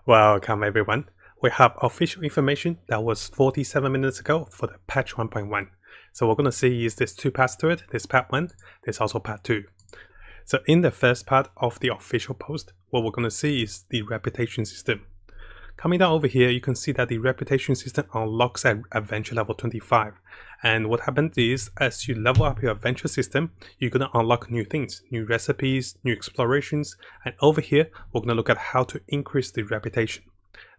Welcome everyone. We have official information that was 47 minutes ago for the patch 1.1. So we're going to see is there's two parts to it. There's part 1, there's also part 2. So in the first part of the official post, what we're going to see is the reputation system. Coming down over here, you can see that the reputation system unlocks at adventure level 25. And what happens is, as you level up your adventure system, you're going to unlock new things, new recipes, new explorations. And over here, we're going to look at how to increase the reputation.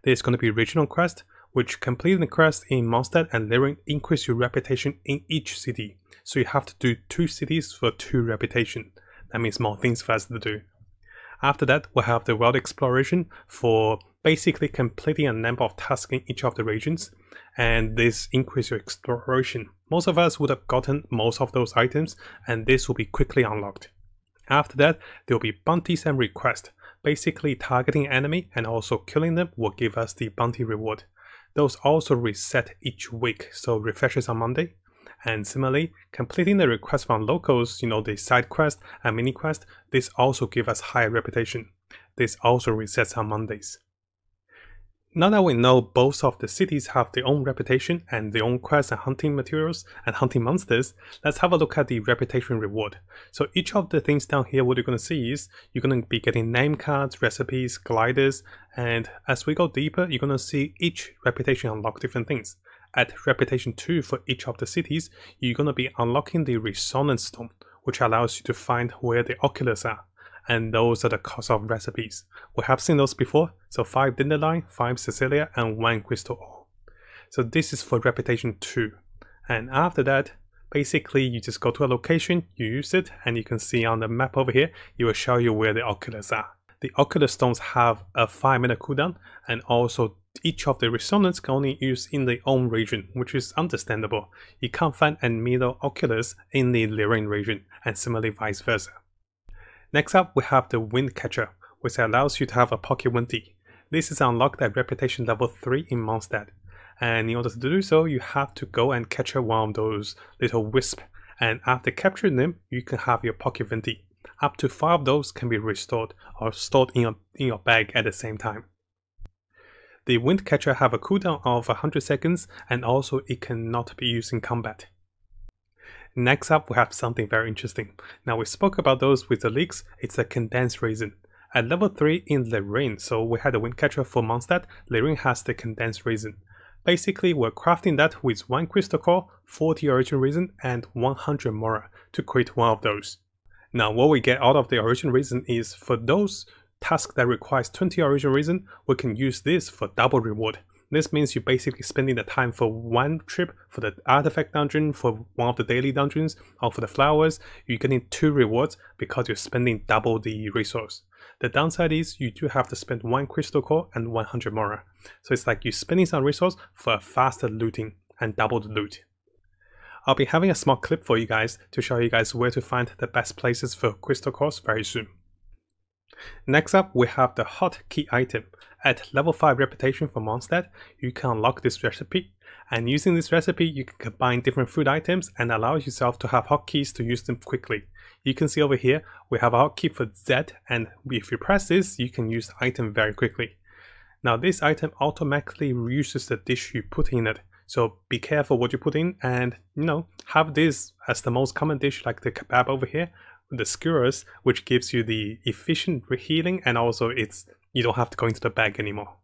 There's going to be regional quest, which completing the quest in Mondstadt and Lyrian increase your reputation in each city. So you have to do 2 cities for 2 reputation. That means more things for us to do. After that, we'll have the world exploration for basically completing a number of tasks in each of the regions, and this increases your exploration. Most of us would have gotten most of those items, and this will be quickly unlocked. After that, there will be bounties and requests. Basically, targeting enemy and also killing them will give us the bounty reward. Those also reset each week, so refreshes on Monday. And similarly, completing the request from locals, the side quest and mini quest, this also gives us higher reputation. This also resets on Mondays. Now that we know both of the cities have their own reputation and their own quests and hunting materials and hunting monsters, let's have a look at the reputation reward. So each of the things down here, what you're going to see is you're going to be getting name cards, recipes, gliders, and as we go deeper, you're going to see each reputation unlock different things. At reputation 2 for each of the cities, you're going to be unlocking the resonance stone, which allows you to find where the oculars are. And those are the cost of recipes. We have seen those before, so 5 Dandelion, 5 Cecilia, and 1 Crystal Ore. So this is for reputation 2. And after that, basically you just go to a location, you use it, and you can see on the map over here, it will show you where the oculars are. The ocular stones have a 5-minute cooldown, and also each of the resonance can only use in their own region, which is understandable. You can't find any middle oculars in the Lyrian region, and similarly vice versa. Next up, we have the Wind Catcher, which allows you to have a pocket Windy. This is unlocked at reputation level 3 in Mondstadt. And in order to do so, you have to go and capture one of those little wisps. And after capturing them, you can have your pocket Windy. Up to 5 of those can be restored or stored in your bag at the same time. The Wind Catcher have a cooldown of 100 seconds, and also it cannot be used in combat. Next up, we have something very interesting. Now we spoke about those with the leaks, it's a condensed resin. At level 3 in Lyrian, so we had a Wind Catcher for Mondstadt, Lyrian has the condensed resin. Basically, we're crafting that with 1 crystal core, 40 origin resin, and 100 mora to create one of those. Now what we get out of the origin resin is for those tasks that requires 20 origin resin, we can use this for double reward. This means you're basically spending the time for one trip for the artifact dungeon, for one of the daily dungeons, or for the flowers, you're getting 2 rewards because you're spending double the resource. The downside is you do have to spend 1 crystal core and 100 mora. So it's like you're spending some resource for a faster looting and double the loot. I'll be having a small clip for you guys to show you guys where to find the best places for crystal cores very soon. Next up, we have the hot key item. At level 5 reputation for Mondstadt, you can unlock this recipe, and using this recipe you can combine different food items and allow yourself to have hotkeys to use them quickly. You can see over here we have a hotkey for Z, and if you press this you can use the item very quickly. Now this item automatically uses the dish you put in it, so be careful what you put in, and have this as the most common dish like the kebab over here, the skewers, which gives you the efficient healing, and also you don't have to go into the bag anymore.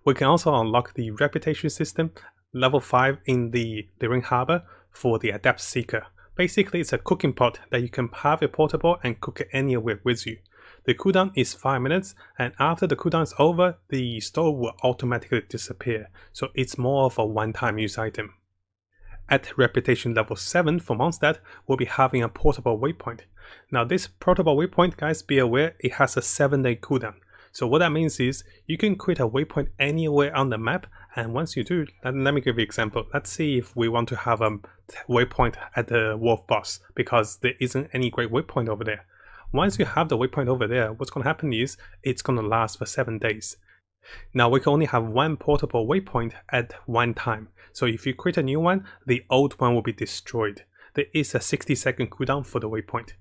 We can also unlock the reputation system level 5 in the Lyrian Harbor for the Adept Seeker. Basically it's a cooking pot that you can have it portable and cook it anywhere with you. The cooldown is 5 minutes, and after the cooldown is over, the stove will automatically disappear, so it's more of a one-time use item. At reputation level 7 for Mondstadt, we'll be having a portable waypoint. Now this portable waypoint, guys, be aware it has a 7-day cooldown. So what that means is you can create a waypoint anywhere on the map, and once you do, let me give you an example. Let's see if we want to have a waypoint at the wolf boss, because there isn't any great waypoint over there. Once you have the waypoint over there, what's going to happen is it's going to last for 7 days. Now we can only have 1 portable waypoint at one time. So if you create a new one, the old one will be destroyed. There is a 60-second cooldown for the waypoint.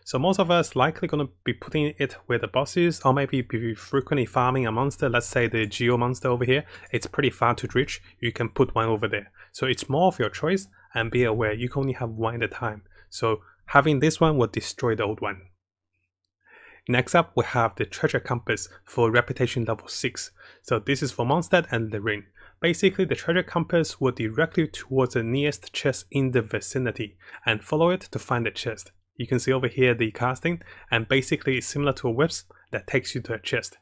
So most of us likely going to be putting it where the boss is, or maybe be frequently farming a monster. Let's say the Geo monster over here, it's pretty far to reach, you can put one over there. So it's more of your choice, and be aware you can only have one at a time. So having this one will destroy the old one. Next up, we have the treasure compass for reputation level 6. So this is for Mondstadt and Lorraine. Basically, the treasure compass will direct you towards the nearest chest in the vicinity and follow it to find the chest. You can see over here the casting, and basically it's similar to a wisp that takes you to a chest.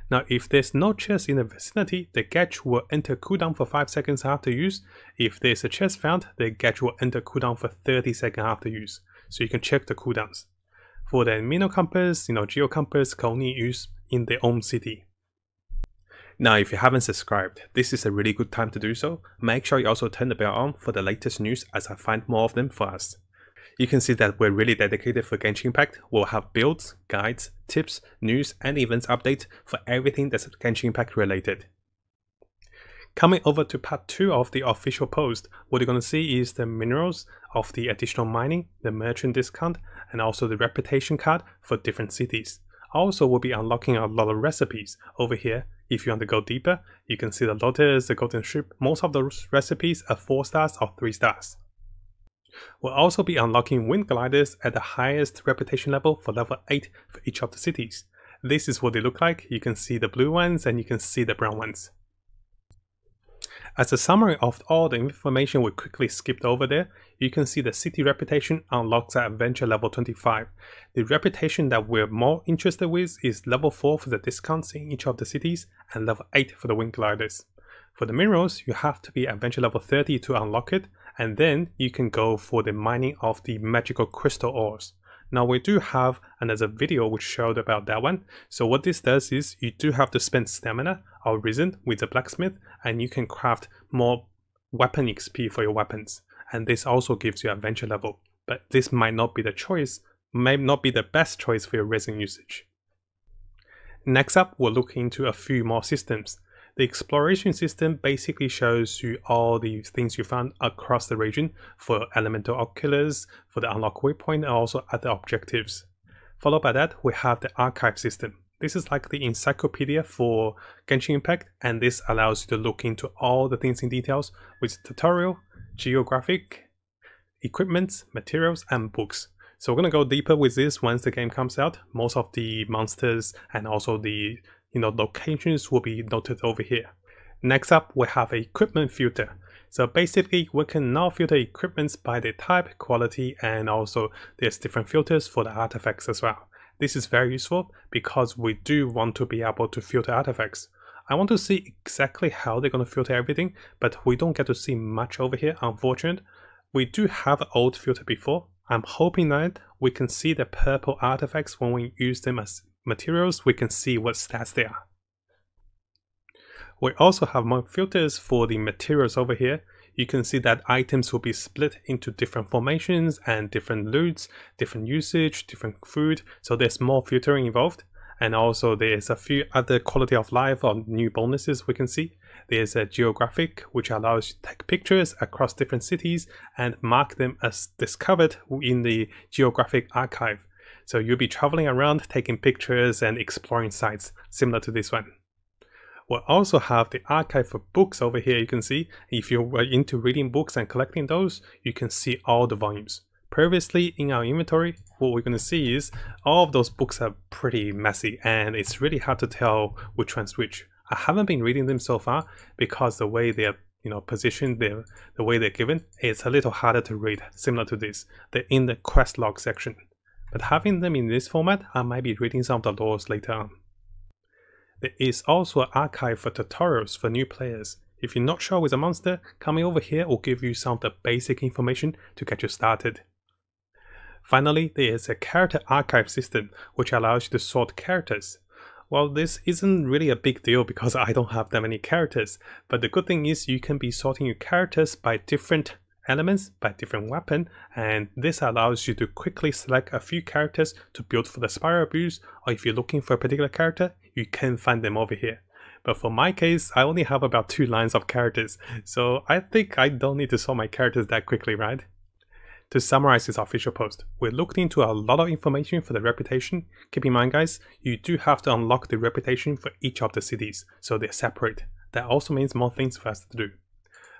Now if there's no chest in the vicinity, the gadget will enter cooldown for 5 seconds after use. If there's a chest found, the gadget will enter cooldown for 30 seconds after use. So you can check the cooldowns. For the Mino compass, Geo compass can only use in their own city. Now if you haven't subscribed, this is a really good time to do so. Make sure you also turn the bell on for the latest news as I find more of them for us. You can see that we're really dedicated for Genshin Impact. We'll have builds, guides, tips, news and events updates for everything that's Genshin Impact related. Coming over to part 2 of the official post, what you're going to see is the minerals of the additional mining, the merchant discount, and also the reputation card for different cities. Also, we'll be unlocking a lot of recipes over here. If you want to go deeper, you can see the lotus, the golden ship. Most of those recipes are 4 stars or 3 stars. We'll also be unlocking wind gliders at the highest reputation level for level 8 for each of the cities. This is what they look like. You can see the blue ones and you can see the brown ones. As a summary of all the information we quickly skipped over there, you can see the city reputation unlocks at adventure level 25. The reputation that we're more interested with is level 4 for the discounts in each of the cities and level 8 for the wind gliders. For the minerals, you have to be adventure level 30 to unlock it, and then you can go for the mining of the magical crystal ores. Now we do have another video which showed about that one. So what this does is you do have to spend stamina or resin with the blacksmith, and you can craft more weapon XP for your weapons. And this also gives you adventure level, but this might not be the choice, may not be the best choice for your resin usage. Next up, we'll look into a few more systems. The exploration system basically shows you all the things you found across the region for elemental oculars, for the unlock waypoint, and also other objectives. Followed by that, we have the archive system. This is like the encyclopedia for Genshin Impact, and this allows you to look into all the things in details with tutorial, geographic, equipment, materials, and books. So we're going to go deeper with this once the game comes out. Most of the monsters and also the locations will be noted over here. Next up, we have an equipment filter. So basically, we can now filter equipments by the type, quality, and also there's different filters for the artifacts as well. This is very useful because we do want to be able to filter artifacts. I want to see exactly how they're going to filter everything, but we don't get to see much over here, unfortunately. We do have an old filter before. I'm hoping that we can see the purple artifacts when we use them as materials. We can see what stats they are. We also have more filters for the materials over here. You can see that items will be split into different formations and different loots, different usage, different food. So there's more filtering involved. And also there's a few other quality of life or new bonuses we can see. There's a geographic, which allows you to take pictures across different cities and mark them as discovered in the geographic archive. So you'll be traveling around, taking pictures and exploring sites similar to this one. We'll also have the archive for books over here. You can see if you're into reading books and collecting those, you can see all the volumes. Previously in our inventory, what we're going to see is all of those books are pretty messy and it's really hard to tell which one's which. I haven't been reading them so far because the way they're positioned, the way they're given, it's a little harder to read, similar to this. They're in the quest log section. But having them in this format, I might be reading some of the laws later on. There is also an archive for tutorials for new players. If you're not sure with a monster, coming over here will give you some of the basic information to get you started. Finally, there is a character archive system which allows you to sort characters. Well, this isn't really a big deal because I don't have that many characters, but the good thing is you can be sorting your characters by different elements, by different weapon, and this allows you to quickly select a few characters to build for the spiral builds, or if you're looking for a particular character, you can find them over here. But for my case, I only have about 2 lines of characters, so I think I don't need to sort my characters that quickly, right? To summarize this official post, we looked into a lot of information for the reputation. Keep in mind guys, you do have to unlock the reputation for each of the cities, so they're separate. That also means more things for us to do.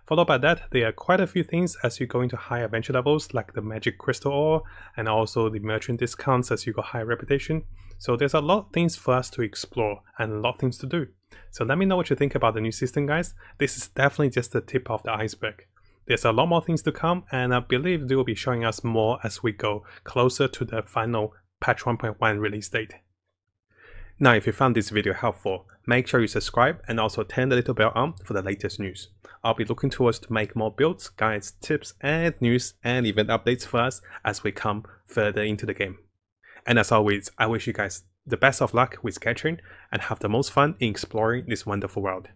Followed by that, there are quite a few things as you go into higher adventure levels, like the magic crystal ore, and also the merchant discounts as you go higher reputation. So there's a lot of things for us to explore and a lot of things to do. So let me know what you think about the new system guys. This is definitely just the tip of the iceberg. There's a lot more things to come, and I believe they will be showing us more as we go closer to the final patch 1.1 release date. Now if you found this video helpful, make sure you subscribe and also turn the little bell on for the latest news. I'll be looking towards to make more builds, guides, tips and news and event updates for us as we come further into the game. And as always, I wish you guys the best of luck with Genshin and have the most fun in exploring this wonderful world.